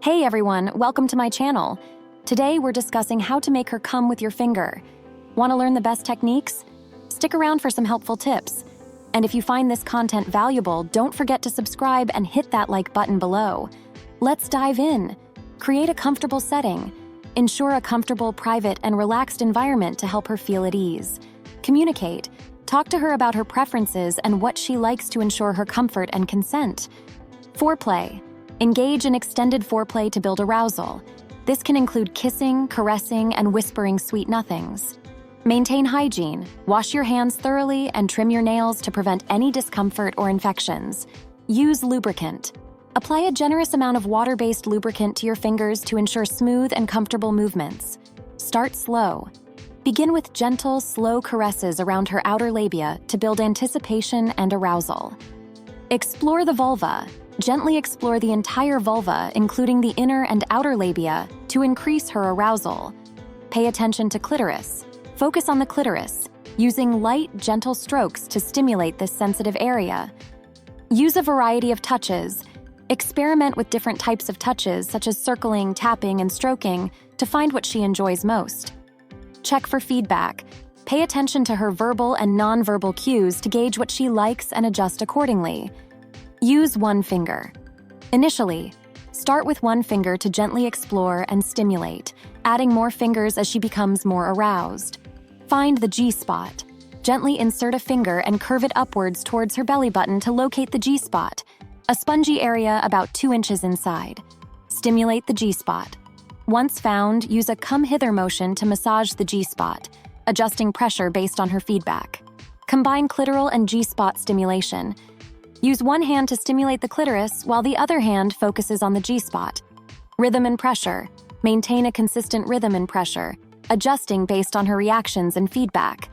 Hey everyone, welcome to my channel. Today we're discussing how to make her come with your finger. Want to learn the best techniques? Stick around for some helpful tips. And if you find this content valuable, don't forget to subscribe and hit that like button below. Let's dive in. Create a comfortable setting. Ensure a comfortable, private, and relaxed environment to help her feel at ease. Communicate. Talk to her about her preferences and what she likes to ensure her comfort and consent. Foreplay. Engage in extended foreplay to build arousal. This can include kissing, caressing, and whispering sweet nothings. Maintain hygiene. Wash your hands thoroughly and trim your nails to prevent any discomfort or infections. Use lubricant. Apply a generous amount of water-based lubricant to your fingers to ensure smooth and comfortable movements. Start slow. Begin with gentle, slow caresses around her outer labia to build anticipation and arousal. Explore the vulva. Gently explore the entire vulva, including the inner and outer labia, to increase her arousal. Pay attention to clitoris. Focus on the clitoris, using light, gentle strokes to stimulate this sensitive area. Use a variety of touches. Experiment with different types of touches, such as circling, tapping, and stroking, to find what she enjoys most. Check for feedback. Pay attention to her verbal and nonverbal cues to gauge what she likes and adjust accordingly. Use one finger. Initially, start with one finger to gently explore and stimulate, adding more fingers as she becomes more aroused. Find the G-spot. Gently insert a finger and curve it upwards towards her belly button to locate the G-spot, a spongy area about 2 inches inside. Stimulate the G-spot. Once found, use a come-hither motion to massage the G-spot, adjusting pressure based on her feedback. Combine clitoral and G-spot stimulation. Use one hand to stimulate the clitoris while the other hand focuses on the G-spot. Rhythm and pressure. Maintain a consistent rhythm and pressure, adjusting based on her reactions and feedback.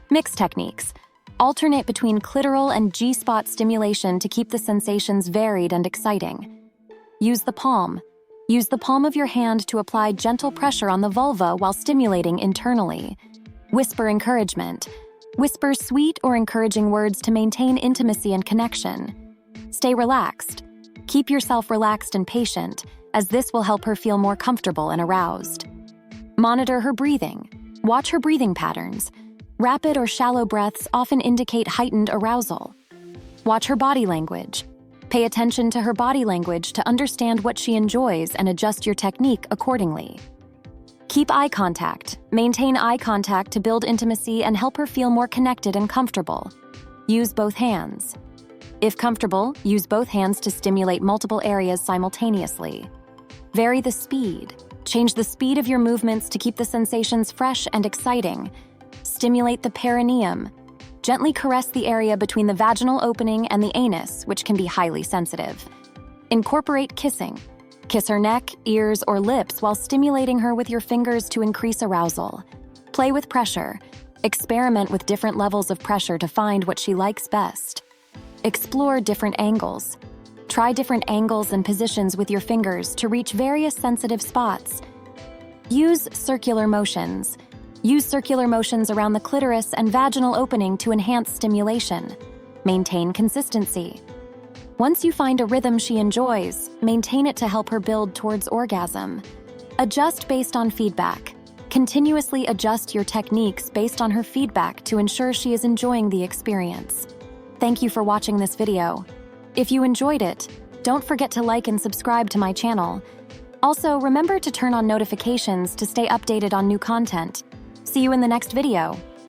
Mix techniques. Alternate between clitoral and G-spot stimulation to keep the sensations varied and exciting. Use the palm. Use the palm of your hand to apply gentle pressure on the vulva while stimulating internally. Whisper encouragement. Whisper sweet or encouraging words to maintain intimacy and connection. Stay relaxed. Keep yourself relaxed and patient, as this will help her feel more comfortable and aroused. Monitor her breathing. Watch her breathing patterns. Rapid or shallow breaths often indicate heightened arousal. Watch her body language. Pay attention to her body language to understand what she enjoys and adjust your technique accordingly. Keep eye contact. Maintain eye contact to build intimacy and help her feel more connected and comfortable. Use both hands. If comfortable, use both hands to stimulate multiple areas simultaneously. Vary the speed. Change the speed of your movements to keep the sensations fresh and exciting. Stimulate the perineum. Gently caress the area between the vaginal opening and the anus, which can be highly sensitive. Incorporate kissing. Kiss her neck, ears, or lips while stimulating her with your fingers to increase arousal. Play with pressure. Experiment with different levels of pressure to find what she likes best. Explore different angles. Try different angles and positions with your fingers to reach various sensitive spots. Use circular motions. Use circular motions around the clitoris and vaginal opening to enhance stimulation. Maintain consistency. Once you find a rhythm she enjoys, maintain it to help her build towards orgasm. Adjust based on feedback. Continuously adjust your techniques based on her feedback to ensure she is enjoying the experience. Thank you for watching this video. If you enjoyed it, don't forget to like and subscribe to my channel. Also, remember to turn on notifications to stay updated on new content. See you in the next video.